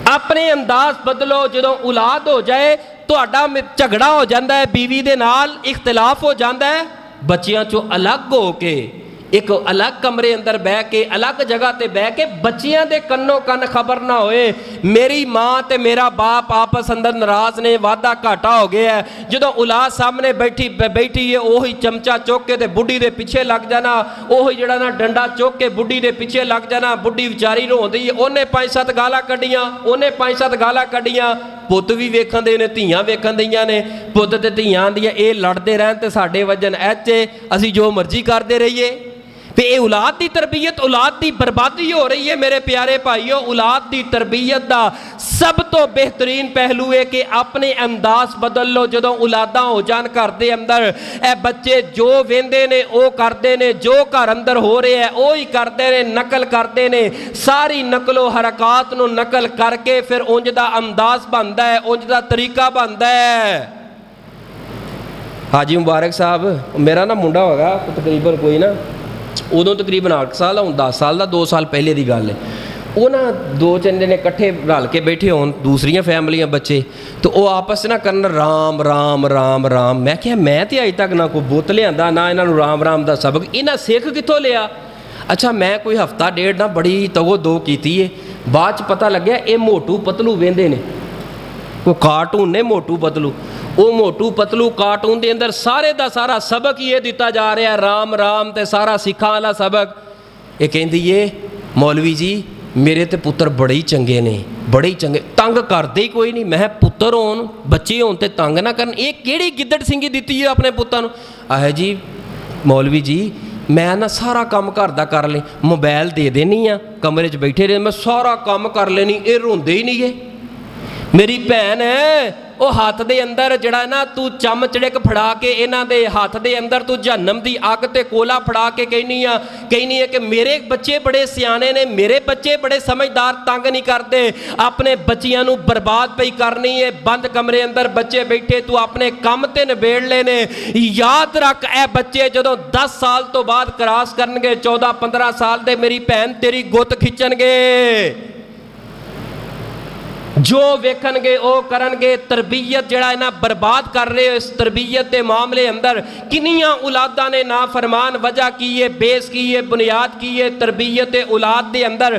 ਆਪਣੇ ਅੰਦਾਜ਼ ਬਦਲੋ। ਜਦੋਂ ਔਲਾਦ ਹੋ ਜਾਏ ਤੁਹਾਡਾ ਝਗੜਾ ਹੋ ਜਾਂਦਾ ਹੈ, ਬੀਵੀ ਦੇ ਨਾਲ ਇਖਤਲਾਫ ਹੋ ਜਾਂਦਾ ਹੈ, ਬੱਚਿਆਂ ਚੋਂ ਅਲੱਗ ਹੋ ਕੇ ਇੱਕ ਅਲੱਗ ਕਮਰੇ ਅੰਦਰ ਬਹਿ ਕੇ, ਅਲੱਗ ਜਗ੍ਹਾ ਤੇ ਬਹਿ ਕੇ, ਬੱਚਿਆਂ ਦੇ ਕੰਨੋਂ ਕੰਨ ਖਬਰ ਨਾ ਹੋਏ ਮੇਰੀ ਮਾਂ ਤੇ ਮੇਰਾ ਬਾਪ ਆਪਸ ਅੰਦਰ ਨਾਰਾਜ਼ ਨੇ, ਵਾਧਾ ਘਾਟਾ ਹੋ ਗਿਆ। ਜਦੋਂ ਔਲਾਦ ਸਾਹਮਣੇ ਬੈਠੀ ਹੈ, ਉਹੀ ਚਮਚਾ ਚੁੱਕ ਕੇ ਤੇ ਬੁੱਢੀ ਦੇ ਪਿੱਛੇ ਲੱਗ ਜਾਣਾ, ਉਹੀ ਜਿਹੜਾ ਨਾ ਡੰਡਾ ਚੁੱਕ ਕੇ ਬੁੱਢੀ ਦੇ ਪਿੱਛੇ ਲੱਗ ਜਾਣਾ। ਬੁੱਢੀ ਵਿਚਾਰੀ ਰੋਂਦੀ ਹੈ, ਉਹਨੇ 5-7 ਗਾਲਾਂ ਕੱਢੀਆਂ, ਉਹਨੇ 5-7 ਗਾਲਾਂ ਕੱਢੀਆਂ। ਪੁੱਤ ਵੀ ਵੇਖਣ ਦੇ ਨੇ, ਧੀਆਂ ਵੇਖਣ ਦੀਆਂ ਨੇ। ਪੁੱਤ ਤੇ ਧੀਆਂ ਦੀਆਂ ਇਹ ਲੜਦੇ ਰਹਿਣ ਤੇ ਸਾਡੇ ਵਜਨ ਐਚੇ, ਅਸੀਂ ਜੋ ਮਰਜ਼ੀ ਕਰਦੇ ਰਹੀਏ। ਤੇ ਇਹ ਔਲਾਦ ਦੀ ਤਰਬੀਅਤ, ਔਲਾਦ ਦੀ ਬਰਬਾਦੀ ਹੋ ਰਹੀ ਹੈ ਮੇਰੇ ਪਿਆਰੇ ਭਾਈਓ। ਔਲਾਦ ਦੀ ਤਰਬੀਅਤ ਦਾ ਸਭ ਤੋਂ ਬਿਹਤਰੀਨ ਪਹਿਲੂ ਹੈ ਕਿ ਆਪਣੇ ਅੰਦਾਜ਼ ਬਦਲ ਲਓ। ਜਦੋਂ ਔਲਾਦਾਂ ਹੋ ਜਾਣ ਘਰ ਦੇ ਅੰਦਰ, ਇਹ ਬੱਚੇ ਜੋ ਵੇਂਦੇ ਨੇ ਉਹ ਕਰਦੇ ਨੇ, ਜੋ ਘਰ ਅੰਦਰ ਹੋ ਰਿਹਾ ਉਹ ਹੀ ਕਰਦੇ ਨੇ, ਨਕਲ ਕਰਦੇ ਨੇ। ਸਾਰੀ ਨਕਲੋ ਹਰਕਤ ਨੂੰ ਨਕਲ ਕਰਕੇ ਫਿਰ ਉਂਝ ਦਾ ਅੰਦਾਜ਼ ਬਣਦਾ ਹੈ, ਉਂਝ ਦਾ ਤਰੀਕਾ ਬਣਦਾ ਹੈ। ਹਾਜੀ ਮੁਬਾਰਕ ਸਾਹਿਬ, ਮੇਰਾ ਨਾ ਮੁੰਡਾ ਹੋਗਾ ਤਕਰੀਬਨ ਕੋਈ ਨਾ ਉਦੋਂ ਤਕਰੀਬਨ 8 ਸਾਲ ਹੁਣ 10 ਸਾਲ ਦਾ, 2 ਸਾਲ ਪਹਿਲੇ ਦੀ ਗੱਲ ਹੈ। ਉਹ ਨਾ 2-3 ਦਿਨ ਇਕੱਠੇ ਰਲ ਕੇ ਬੈਠੇ ਹੋਣ, ਦੂਸਰੀਆਂ ਫੈਮਲੀਆਂ ਬੱਚੇ, ਤੇ ਉਹ ਆਪਸ ਨਾ ਕਰਨ ਰਾਮ ਰਾਮ ਰਾਮ ਰਾਮ। ਮੈਂ ਕਿਹਾ ਮੈਂ ਤੇ ਅਜੇ ਤੱਕ ਨਾ ਕੋਈ ਬੁੱਤ ਲਿਆਂਦਾ, ਨਾ ਇਹਨਾਂ ਨੂੰ ਰਾਮ ਰਾਮ ਦਾ ਸਬਕ, ਇਹਨਾਂ ਸਿੱਖ ਕਿੱਥੋਂ ਲਿਆ? ਅੱਛਾ ਮੈਂ ਕੋਈ ਹਫਤਾ ਡੇਢ ਨਾ ਬੜੀ ਤਗੋ ਦੋ ਕੀਤੀ ਹੈ, ਬਾਅਦ 'ਚ ਪਤਾ ਲੱਗਿਆ ਇਹ ਮੋਟੂ ਪਤਲੂ ਵੇਂਦੇ ਨੇ, ਕੋਈ ਕਾਰਟੂਨ ਨੇ ਮੋਟੂ ਪਤਲੂ। ਉਹ ਮੋਟੂ ਪਤਲੂ ਕਾਰਟੂਨ ਦੇ ਅੰਦਰ ਸਾਰੇ ਦਾ ਸਾਰਾ ਸਬਕ ਹੀ ਇਹ ਦਿੱਤਾ ਜਾ ਰਿਹਾ, ਰਾਮ ਰਾਮ ਤੇ ਸਾਰਾ ਸਿੱਖਾਂ ਵਾਲਾ ਸਬਕ। ਇਹ ਕਹਿੰਦੀ ਏ ਮੌਲਵੀ ਜੀ ਮੇਰੇ ਤੇ ਪੁੱਤਰ ਬੜੇ ਹੀ ਚੰਗੇ ਨੇ, ਬੜੇ ਹੀ ਚੰਗੇ, ਤੰਗ ਕਰਦੇ ਹੀ ਕੋਈ ਨਹੀਂ। ਮੈਂ ਪੁੱਤਰ ਹੋਣ, ਬੱਚੇ ਹੋਣ ਤੇ ਤੰਗ ਨਾ ਕਰਨ, ਇਹ ਕਿਹੜੀ ਗਿੱਦੜ ਸਿੰਘੀ ਦਿੱਤੀ ਹੈ ਆਪਣੇ ਪੁੱਤਾਂ ਨੂੰ? ਆਹ ਜੀ ਮੌਲਵੀ ਜੀ ਮੈਂ ਨਾ ਸਾਰਾ ਕੰਮ ਘਰ ਦਾ ਕਰ ਲੈ, ਮੋਬਾਈਲ ਦੇ ਦੇਣੀ ਆ, ਕਮਰੇ 'ਚ ਬੈਠੇ ਰਹੇ, ਮੈਂ ਸਾਰਾ ਕੰਮ ਕਰ ਲੈਣੀ, ਇਹ ਰੋਂਦੇ ਹੀ ਨਹੀਂ ਗੇ। ਮੇਰੀ ਭੈਣ ਹੈ ਉਹ ਹੱਥ ਦੇ ਅੰਦਰ ਜਿਹੜਾ ਨਾ ਤੂੰ ਚਮਚੜਕ ਫੜਾ ਕੇ ਇਹਨਾਂ ਦੇ ਹੱਥ ਦੇ ਅੰਦਰ ਤੂੰ ਜਹੰਮ ਦੀ ਅੱਗ ਤੇ ਕੋਲਾ ਫੜਾ ਕੇ ਕਹਿਨੀ ਹੈ ਕਿ ਮੇਰੇ ਬੱਚੇ ਬੜੇ ਸਿਆਣੇ ਨੇ, ਮੇਰੇ ਬੱਚੇ ਬੜੇ ਸਮਝਦਾਰ, ਤੰਗ ਨਹੀਂ ਕਰਦੇ। ਆਪਣੇ ਬੱਚਿਆਂ ਨੂੰ ਬਰਬਾਦ ਪਈ ਕਰਨੀ ਹੈ। ਬੰਦ ਕਮਰੇ ਅੰਦਰ ਬੱਚੇ ਬੈਠੇ, ਤੂੰ ਆਪਣੇ ਕੰਮ ਤੇ ਨਿਬੇੜ ਲਏ ਨੇ। ਯਾਦ ਰੱਖ ਇਹ ਬੱਚੇ ਜਦੋਂ 10 ਸਾਲ ਤੋਂ ਬਾਅਦ ਕਰਾਸ ਕਰਨਗੇ, 14-15 ਸਾਲ ਦੇ, ਮੇਰੀ ਭੈਣ ਤੇਰੀ ਗੁੱਤ ਖਿੱਚਣਗੇ। ਜੋ ਵੇਖਣਗੇ ਉਹ ਕਰਨਗੇ। ਤਰਬੀਅਤ ਜਿਹੜਾ ਇਹਨਾਂ ਬਰਬਾਦ ਕਰ ਰਹੇ ਹੋ, ਇਸ ਤਰਬੀਅਤ ਦੇ ਮਾਮਲੇ ਅੰਦਰ ਕਿੰਨੀਆਂ ਔਲਾਦਾਂ ਨੇ ਨਾ ਫਰਮਾਨ। ਵਜ੍ਹਾ ਕੀ ਹੈ, ਬੇਸ ਕੀ ਹੈ, ਬੁਨਿਆਦ ਕੀ ਹੈ? ਤਰਬੀਅਤ ਔਲਾਦ ਦੇ ਅੰਦਰ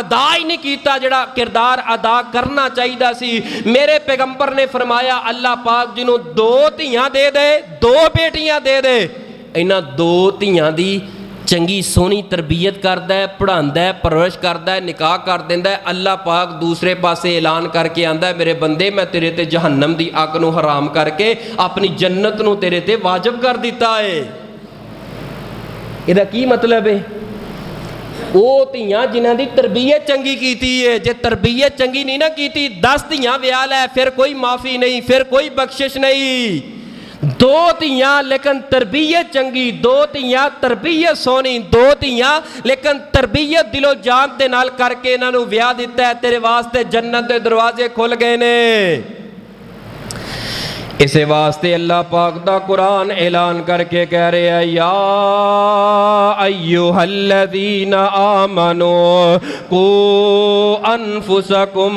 ਅਦਾ ਹੀ ਨਹੀਂ ਕੀਤਾ ਜਿਹੜਾ ਕਿਰਦਾਰ ਅਦਾ ਕਰਨਾ ਚਾਹੀਦਾ ਸੀ। ਮੇਰੇ ਪੈਗੰਬਰ ਨੇ ਫਰਮਾਇਆ ਅੱਲਾਹ ਪਾਕ ਜਿਹਨੂੰ 2 ਧੀਆਂ ਦੇ ਦੇ, 2 ਬੇਟੀਆਂ ਦੇ ਦੇ, ਇਹਨਾਂ 2 ਧੀਆਂ ਦੀ ਚੰਗੀ ਸੋਹਣੀ ਤਰਬੀਅਤ ਕਰਦਾ ਹੈ, ਪੜ੍ਹਾਉਂਦਾ ਹੈ, ਪਰਵਰਿਸ਼ ਕਰਦਾ ਹੈ, ਨਿਕਾਹ ਕਰ ਦਿੰਦਾ ਹੈ। ਅੱਲਾਹ ਪਾਕ ਦੂਸਰੇ ਪਾਸੇ ਐਲਾਨ ਕਰਕੇ ਆਂਦਾ ਮੇਰੇ ਬੰਦੇ ਮੈਂ ਤੇਰੇ ਤੇ ਜਹੰਨਮ ਦੀ ਅੱਗ ਨੂੰ ਹਰਾਮ ਕਰਕੇ ਆਪਣੀ ਜੰਨਤ ਨੂੰ ਤੇਰੇ ਤੇ ਵਾਜਬ ਕਰ ਦਿੱਤਾ ਹੈ। ਇਹਦਾ ਕੀ ਮਤਲਬ ਹੈ? ਉਹ ਧੀਆਂ ਜਿਨ੍ਹਾਂ ਦੀ ਤਰਬੀਅਤ ਚੰਗੀ ਕੀਤੀ ਹੈ। ਜੇ ਤਰਬੀਅਤ ਚੰਗੀ ਨਹੀਂ ਨਾ ਕੀਤੀ, 10 ਧੀਆਂ ਵਿਆਹ ਲੈ, ਫਿਰ ਕੋਈ ਮਾਫੀ ਨਹੀਂ, ਫਿਰ ਕੋਈ ਬਖਸ਼ਿਸ਼ ਨਹੀਂ। 2 ਧੀਆਂ ਲੇਕਿਨ ਤਰਬੀਅਤ ਚੰਗੀ, 2 ਧੀਆਂ ਤਰਬੀਅਤ ਸੋਹਣੀ, 2 ਧੀਆਂ ਲੇਕਿਨ ਤਰਬੀਅਤ ਦਿਲੋਂ ਜਾਨ ਦੇ ਨਾਲ ਕਰਕੇ ਇਹਨਾਂ ਨੂੰ ਵਿਆਹ ਦਿੱਤਾ ਹੈ। ਤੇਰੇ ਵਾਸਤੇ ਜੰਨਤ ਦੇ ਦਰਵਾਜ਼ੇ ਖੁੱਲ ਗਏ ਨੇ। ਇਸੇ ਵਾਸਤੇ ਅੱਲਾਹ ਪਾਕ ਦਾ ਕੁਰਾਨ ਐਲਾਨ ਕਰਕੇ ਕਹਿ ਰਿਹਾ ਯਾ ਅਯੁਹੱਲਜ਼ੀਨਾ ਆਮਨੂ ਕੂ ਅਨਫੁਸਕੁਮ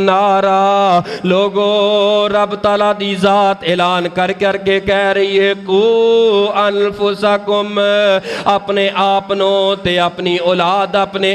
ਨਾਰਾ। ਲੋਗੋ ਰੱਬ ਤਾਲਾ ਦੀ ਜ਼ਾਤ ਐਲਾਨ ਕਰ ਕਰਕੇ ਕਹਿ ਰਹੀ ਹੈ ਕੂ ਅਨਫੁਸਕੁਮ, ਆਪਣੇ ਆਪ ਨੂੰ ਤੇ ਆਪਣੀ ਔਲਾਦ, ਆਪਣੇ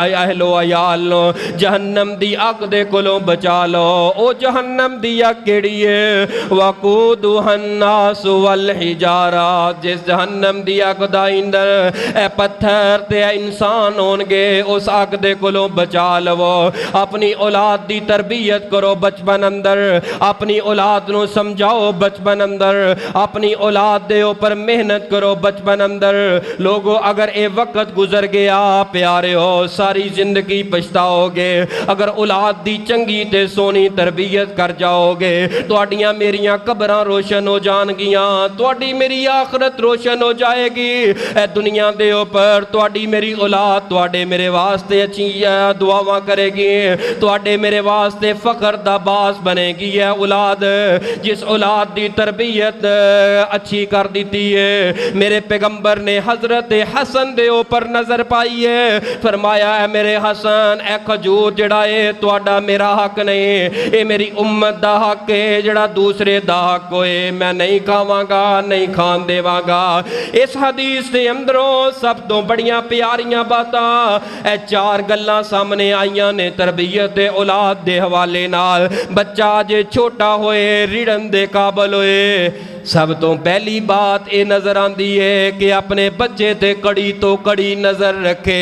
ਅਹਲੋ ਅਯਾਲ ਨੂੰ ਜਹੰਨਮ ਦੀ ਅੱਗ ਦੇ ਕੋਲੋਂ ਬਚਾ ਲਓ। ਉਹ ਜਹੰਨਮ ਦੀ ਅੱਗ کیڑی ہے وقودها الناس والحجارہ جس جہنم دی اگ دا اندر اے پتھر تے اے انسان ہون گے اس اگ دے کولوں بچا لو اپنی اولاد دی تربیت کرو بچپن اندر اپنی اولاد نو سمجھاؤ بچپن اندر اپنی اولاد دے اوپر محنت کرو بچپن اندر لوگو اگر اے وقت گزر گیا پیارے ہو ساری زندگی پچھتاؤ گے اگر اولاد دی چنگی تے سونی تربیت کر جاؤ گے تواڈیاں میریاں قبراں روشن ہو جان گیاں تواڈی میری آخرت روشن ہو جائے گی اے دنیا دے اوپر تواڈی میری اولاد تواڈے میرے واسطے اچھی دعاواں کرے گی تواڈے میرے واسطے فخر دا باعث بنے گی ہے اولاد جس اولاد دی تربیت اچھی کر دیتی ہے میرے پیغمبر نے حضرت حسن دے اوپر نظر پائی ہے فرمایا اے میرے حسن اے کھجور جڑا ہے تواڈا میرا حق نہیں اے میری امت دا حق ہے جڑا دوسرے دا حق ہوئے میں نہیں کھاواں گا نہیں کھان دیواں گا اس حدیث دے اندروں سب تو بڑیاں پیاریاں باتاں اے چار گلاں سامنے آئیاں نے تربیت اولاد دے حوالے نال بچہ جے چھوٹا ہوئے ریڑن دے قابل ہوئے سب تو پہلی بات اے نظر آندی ہے کہ اپنے بچے تے کڑی تو کڑی نظر رکھے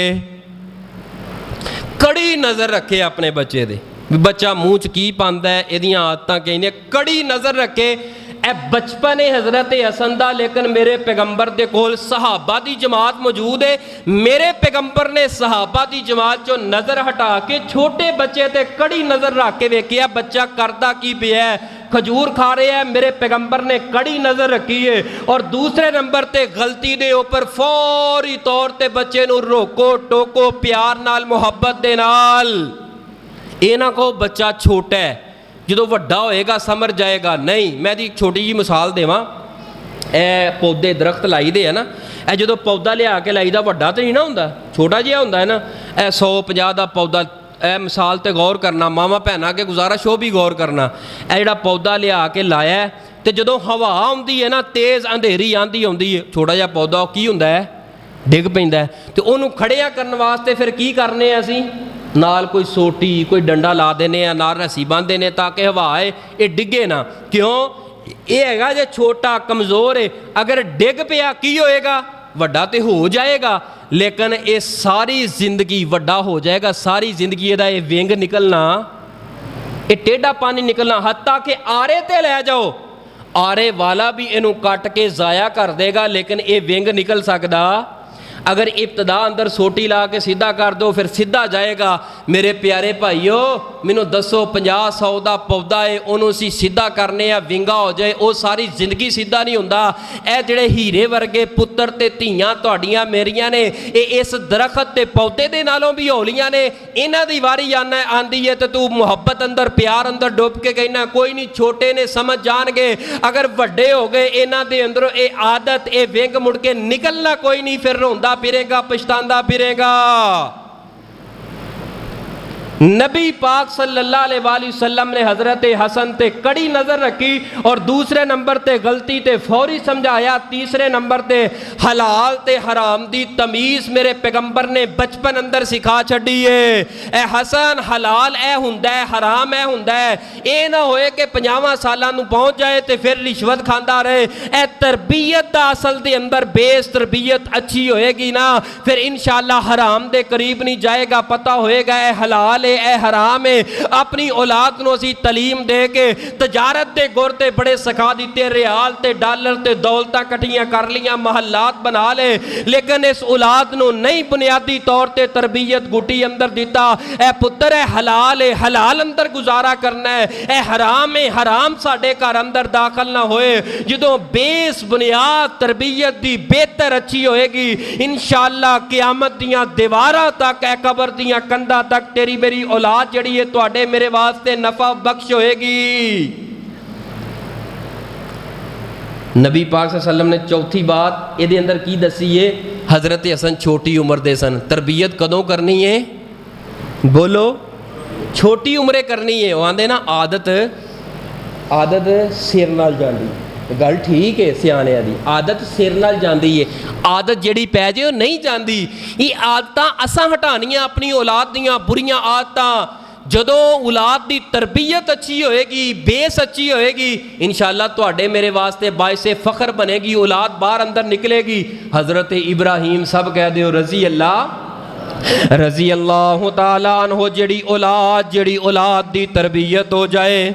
کڑی نظر رکھے اپنے بچے دے بچہ منہ چ کی پاندا ہے ایدیاں عادتاں کہیں کڑی نظر رکھے اے بچپن حضرت حسن دا لیکن میرے پیغمبر دے کول صحابہ دی جماعت موجود ہے میرے پیغمبر نے صحابہ دی جماعت جو نظر ہٹا کے چھوٹے بچے تے کڑی نظر رکھ کے ویکھیا بچہ کردا کی پیا ہے کھجور کھا رہے ہیں میرے پیغمبر نے کڑی نظر رکھی ہے اور دوسرے نمبر تے غلطی دے اوپر فوری طور تے بچے نو روکو ٹوکو پیار نال محبت دے نال اے نہ کہو بچہ چھوٹا ہے جدو وڈا ہوئے گا سمجھ جائے گا نہیں میں دی چھوٹی جی مثال دیواں اے پودے درخت لائی دے ہے نا اے جدو پودا لیا کے لائی دا وڈا تو نہیں نہ ہوندا چھوٹا جہا ہوندا ہے نا اے 150 دا پودا اے مثال تے غور کرنا ماما بھیناں کے گزارش ہو بھی غور کرنا اے جڑا پودا لیا کے لایا ہے تے جدو ہوا آندی ہے نا تیز اندھیری آندی ہوندی ہے چھوٹا جہا پودا کی ہوندا ہے ڈگ پیندا ہے تے اونوں کھڑیاں کرن واسطے پھر کی کرنے اسی نال کوئی سوٹی کوئی ڈنڈا لا دینے یا نال رسی باندھ دینے تاکہ ہوا آئے یہ ڈگے نا کیوں یہ ہے جے چھوٹا کمزور ہے اگر ڈگ پیا کی ہوئے گا وڈا تے ہو جائے گا لیکن یہ ساری زندگی وڈا ہو جائے گا ساری زندگی دا یہ ونگ نکلنا یہ ٹیڑھا پانی نکلنا حتیٰ کہ آرے تے لے جاؤ آرے والا بھی انہوں کٹ کے ضائع کر دے گا لیکن یہ ونگ نکل سکدا اگر ابتدا اندر سوٹی لا کے سیدھا کر دو پھر سیدھا جائے گا میرے پیارے بھائیو مینوں دسو 50-100 دا پودا ہے انہوں سی سیدھا کرنے یا ونگا ہو جائے وہ ساری زندگی سیدھا نہیں ہوندا اے جڑے ہیرے ورگے پتر تے دھیاں تہاڈیاں میریاں نے اے اس درخت تے پودے دے نالوں بھی ہولیاں نے انہاں دی واری آندی ہے تے تو محبت اندر پیار اندر ڈوب کے کہنا کوئی نہیں چھوٹے نے سمجھ جان گے اگر وڈے ہو گئے انہاں دے اندروں اے عادت اے ونگ مڑ کے نکلنا کوئی نہیں پھر روندا پھرے گا پچھتاندہ پھرے گا نبی پاک صلی اللہ علیہ وآلہ وسلم نے حضرت حسن تے کڑی نظر رکھی اور دوسرے نمبر تے غلطی تے فوری سمجھایا تیسرے نمبر تے حلال تے حرام دی تمیز میرے پیغمبر نے بچپن اندر سکھا چھڑی ہے اے حسن حلال اے ہوندا ہے حرام اے ہوندا ہے اے نہ ہوئے کہ 50 سالاں نو پہنچ جائے تے پھر رشوت کھاندا رہے اے تربیت دا اصل دے اندر بیس تربیت اچھی ہوئے گی نا پھر انشاءاللہ حرام دے قریب نہیں جائے گا پتہ ہوئے گا اے حلال اے حرام ہے اپنی اولاد نو اسی تعلیم دے کے تجارت دے گورتے بڑے سکھا دیتے ریال تے ڈالر تے دولتاں کٹیاں کر لیاں محلات بنا لے لیکن اس اولاد نو نہیں بنیادی طور تے تربیت گھٹی اندر دیتا اے پتر ہے حلال اندر گزارا کرنا ہے اے حرام ساڑھے کار اندر داخل نہ ہوئے جدوں بیس بنیاد تربیت دی بہتر اچھی ہوئے گی انشاءاللہ قیامت دیاں دیوارہ تک اے قبر دیاں کندہ تک تیری میری اولاد جڑی ہے تواڈے میرے واسطے نفع بخش ہوئے گی نبی پاک صلی اللہ علیہ وسلم نے چوتھی بات یہ دے اندر کی دسی ہے حضرت حسن چھوٹی عمر دے سن تربیت کدوں کرنی ہے بولو چھوٹی عمریں کرنی ہے وہ آندے نا عادت سر نال جاندی گل ٹھیک ہے سیانے دی عادت سر نال جاندی ہے عادت جڑی پی جائے نہیں جاندی یہ عادتاں اساں ہٹانیاں اپنی اولاد دیاں بریاں عادتاں جدوں اولاد دی تربیت اچھی ہوئے گی، بیس اچھی ہوئے گی، انشاءاللہ تواڈے میرے واسطے باعث فخر بنے گی، اولاد باہر اندر نکلے گی۔ حضرت ابراہیم سب کہہ دیو رضی اللہ تعالیٰ عنہ، جڑی اولاد دی تربیت ہو جائے۔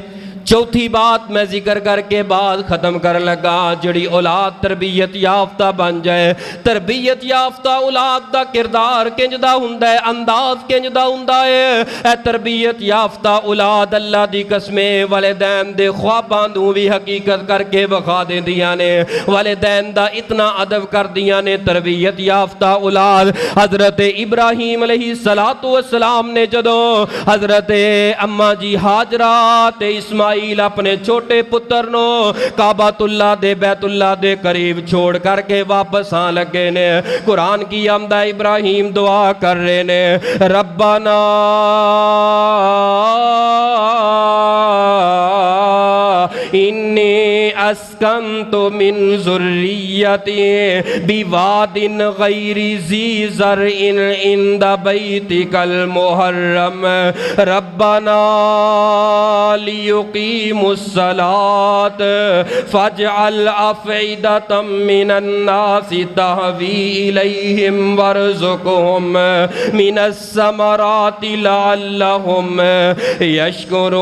چوتھی بات میں ذکر کر کے بعد ختم کر لگا، جڑی اولاد تربیت یافتہ بن جائے۔ تربیت یافتہ اولاد دا کردار کنجدا ہوندا ہے، انداز کنجدا ہوندا ہے۔ اے تربیت یافتہ اولاد اللہ دی قسمیں والدین دے خواباں نوں بھی حقیقت کر کے وکھا دیندیاں نے، والدین دا اتنا ادب کر دیاں نے۔ تربیت یافتہ اولاد حضرت ابراہیم علیہ السلام نے جدوں حضرت اماں جی ہاجرہ تے اسماعیل اپنے چھوٹے پتر نو کعبۃ اللہ دے بیت اللہ دے قریب چھوڑ کر کے واپس آن لگے نے، قرآن کی آمدہ ابراہیم دعا کر رہے نے، ربنا انی اسکنت من ذریتی بواد غیر ذی زرع عند بیتک المحرم ربنا لیقیموا الصلاة فاجعل افئدة من الناس تہوی الیہم وارزقہم من الثمرات لعلہم یشکرون۔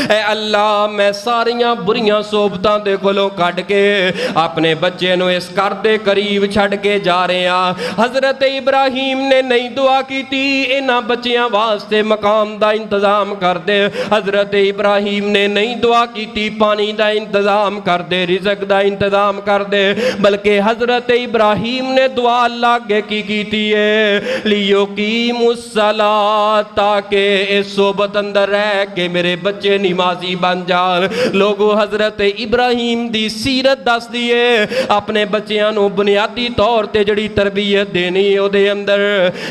اے اللہ میں ساریاں بریاں صحبتاں دے کولوں کڈ کے اپنے بچے نو اس گھر دے قریب چھڈ کے جا رہے ہاں۔ حضرت ابراہیم نے نہیں دعا کیتی انہاں بچیاں واسطے مقام دا انتظام کر دے، حضرت ابراہیم نے نہیں دعا کیتی پانی دا انتظام کر دے، رزق دا انتظام کر دے، بلکہ حضرت ابراہیم نے دعا اللہ کے کی کیتی ہے لیقیموا الصلاۃ، تاکہ اس صحبت اندر رہ کے میرے بچے نمازی بن جان۔ لوگو حضرت ابراہیم دی سیرت دس دیئے، اپنے بچیاں نو بنیادی طور تے جڑی تربیت دینی او دے اندر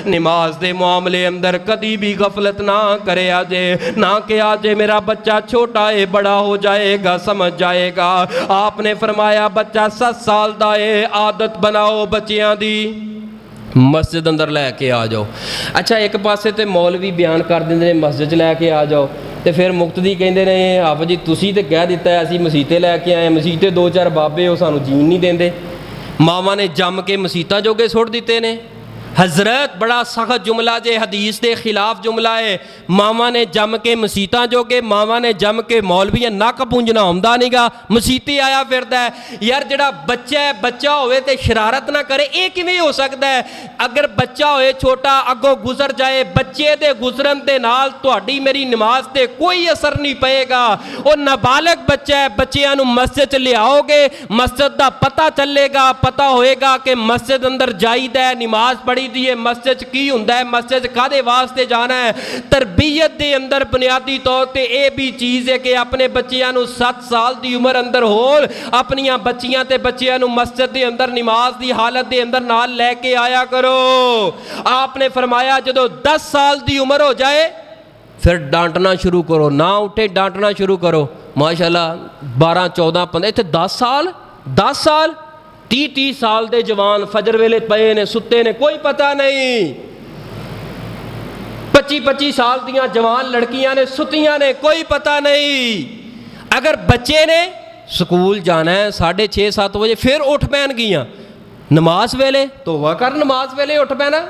نماز دے معاملے اندر کدی بھی غفلت نہ کرے آجے، نہ کہ آجے میرا بچہ چھوٹا ہے بڑا ہو جائے گا سمجھ جائے گا۔ آپ نے فرمایا بچہ 7 سال دا ہے، عادت بناؤ بچیاں دی مسجد اندر لے کے آ جاؤ۔ اچھا ایک پاسے تے مولوی بیان کر دیندے نے مسجد لے کے آ جاؤ، تے پھر مقتدی کہندے نے آپ جی تسی تے کہہ دیتا ہے اسی مسیتے لے کے آئے، مسیتے 2-4 بابے ہو سانو جین نہیں دیندے، ماما نے جم کے مسیتاں جوگے سٹ دیتے نے۔ حضرت بڑا سخت جملہ جے، حدیث دے خلاف جملہ ہے، ماما نے جم کے مسیتاں جو کہ ماما نے جم کے مولویاں نک پونجنا ہوندا نہیں گا، مسیتی آیا پھردا ہے۔ یار جڑا بچہ ہے بچہ ہوئے تے شرارت نہ کرے، اے کیویں ہو سکدا ہے؟ اگر بچہ ہوئے چھوٹا اگوں گزر جائے، بچے دے گزرن دے نال تہاڈی میری نماز تے کوئی اثر نہیں پئے گا۔ او نابالغ بچہ ہے، بچیاں نو مسجد چ لیاؤ گے، مسجد دا پتہ چلے گا، پتہ ہوئے گا کہ مسجد اندر جائیدا ہے، نماز پڑھی دیئے، مسجد کی ہوندا ہے، مسجد کادے واسطے جانا ہے۔ تربیت دے اندر بنیادی طور تے اے بھی چیز ہے کہ اپنے بچیاں نو 7 سال دی عمر اندر ہول اپنیاں بچیاں تے بچیاں نو مسجد دے اندر نماز دی حالت دے اندر نال لے کے آیا کرو۔ آپ نے فرمایا جدو 10 سال دی عمر ہو جائے پھر ڈانٹنا شروع کرو، نہ اٹھے ڈانٹنا شروع کرو۔ ماشاءاللہ 12 14 15 اتنے 10 سال 30 سال دے جوان فجر ویلے پئے نے ستے نے کوئی پتہ نہیں، 25 سال دیاں جوان لڑکیاں نے ستیاں نے کوئی پتہ نہیں۔ اگر بچے نے سکول جانا ہے 6:30 7 بجے پھر اٹھ پین گیاں نماز ویلے تو وہ کر نماز ویلے اٹھ پینا۔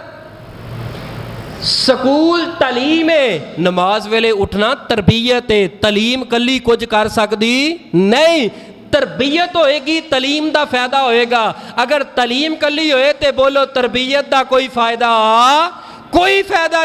سکول تعلیم ہے، نماز ویلے اٹھنا تربیت ہے، تعلیم کلی کچھ کر سکتی نہیں، تربیت ہوئے گی تعلیم دا فائدہ ہوئے گا۔ اگر تعلیم کلی ہوئے تے بولو تربیت دا کوئی فائدہ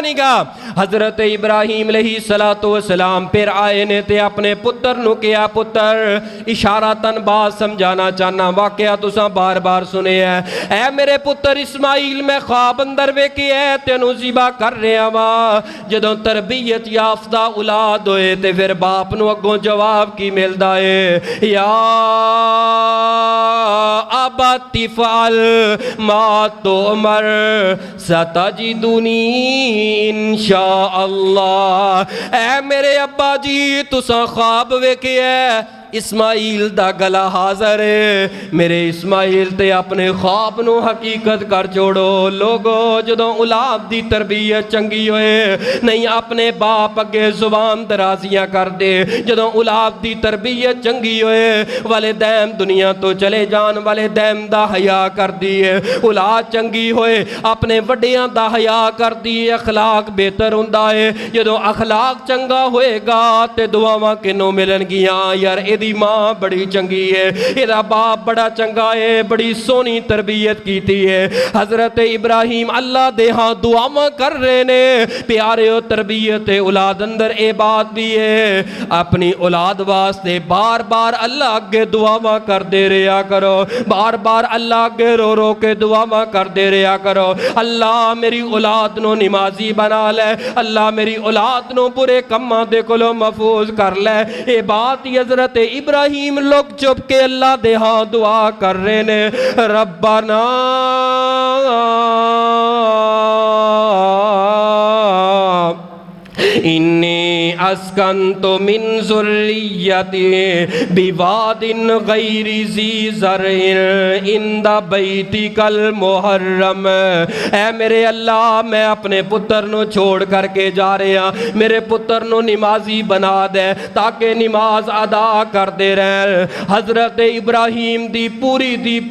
نہیں گا۔ حضرت ابراہیم علیہ السلام پھر آئے نے تے اپنے پتر نو کیا پتر اشارتاً بات سمجھانا چاہنا، واقعہ تساں بار بار سنے ہیں۔ اے میرے پتر اسماعیل میں خواب اندر ویکھی ہے تینوں ذبح کر رہا وا۔ جدوں تربیت یافتہ اولاد ہوئے تے پھر باپ نو اگوں جواب کی ملدا ہے، یا ابت افعل ما تؤمر ستجدنی انشاء اللہ۔ اے میرے ابا جی تساں خواب ویکھے ہے اسماعیل دا گلا حاضر ہے، میرے اسماعیل تے اپنے خواب نو حقیقت کر چھوڑو۔ لوگو جدوں اولاد دی تربیت چنگی ہوئے نہیں اپنے باپ اگے زبان درازیاں کر دے، جدوں اولاد دی تربیت چنگی ہوئے والدین دنیا تو چلے جان والدین دا حیا کر دیے، اولاد چنگی ہوئے اپنے وڈیاں دا حیا کر دیے، اخلاق بہتر ہوندا ہے۔ جدوں اخلاق چنگا ہوئے گا تے دعاواں کنوں ملن گیاں، یار ایدی ماں بڑی چنگی ہے، ایدا باپ بڑا چنگا ہے، بڑی سونی تربیت کیتی ہے۔ حضرت ابراہیم اللہ دے ہاں دعاواں کر رہے نے، پیارے و تربیت اولاد اندر اے بات بھی ہے، اپنی اولاد واسطے بار بار اللہ اگے دعاواں کر دے رہا کرو، بار بار اللہ اگے رو رو کے دعاواں کر دے رہا کرو۔ اللہ میری اولاد نو نمازی بنا لے، اللہ میری اولاد نو برے کماں دے کولوں محفوظ کر لے۔ اے بات حضرت ابراہیم لوگ چپ کے اللہ دے ہاں دعا کر رہے نے، ربنا انی اسکنت من ذریتی بواد غیر ذی زرع عند بیتک المحرم۔ اے میرے اللہ میں اپنے پتر نو چھوڑ کر کے جا رہا، میرے پتر نو نمازی بنا دے تاکہ نماز ادا کر دے رہے۔ حضرت ابراہیم دی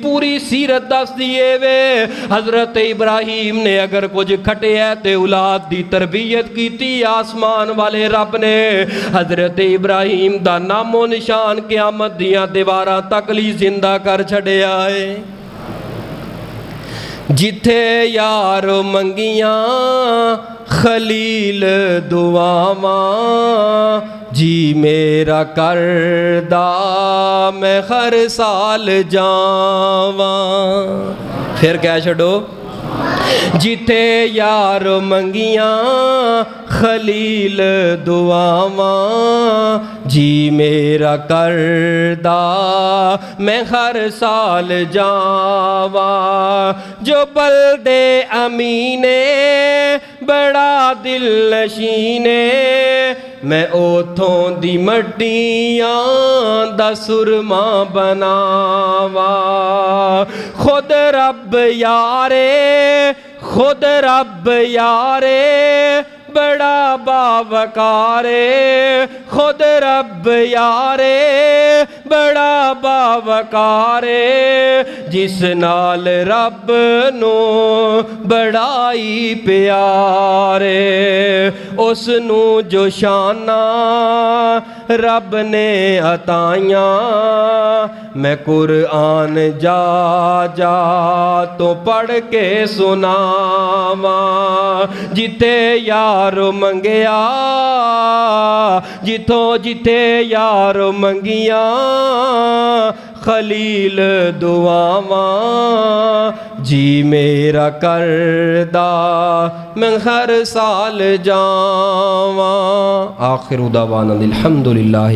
پوری سیرت دس دیئے وے، حضرت ابراہیم نے اگر کچھ کھٹے ہے تے اولاد دی تربیت کیتی آسمان والے رب نے۔ حضرت ابراہیم دا نام و نشان قیامت دیاں دیواراں تک لی زندہ کر چھڑیا ہے۔ جتھے یار منگیاں خلیل دعاواں، جی میرا کردہ میں ہر سال جاواں۔ پھر کیا چھڑو، جتے یار منگیاں خلیل دعاواں، جی میرا کردہ میں ہر سال جاواں۔ جو بلدے امینے بڑا دل نشینے، میں اوتھوں دی مٹیاں دا سرما بناواں۔ خود رب یارے، خود رب یارے بڑا باوقارے، خود رب یارے بڑا باوقارے، جس نال رب نو بڑائی پیارے، اس نو جو شانہ رب نے عطائیاں، میں قرآن جا جا تو پڑھ کے سناواں۔ جتے یار منگیا، جتوں جتے یار منگیاں خلیل دعاواں، جی میرا کردہ میں ہر سال جاواں۔ آخر دعوانا الحمدللہ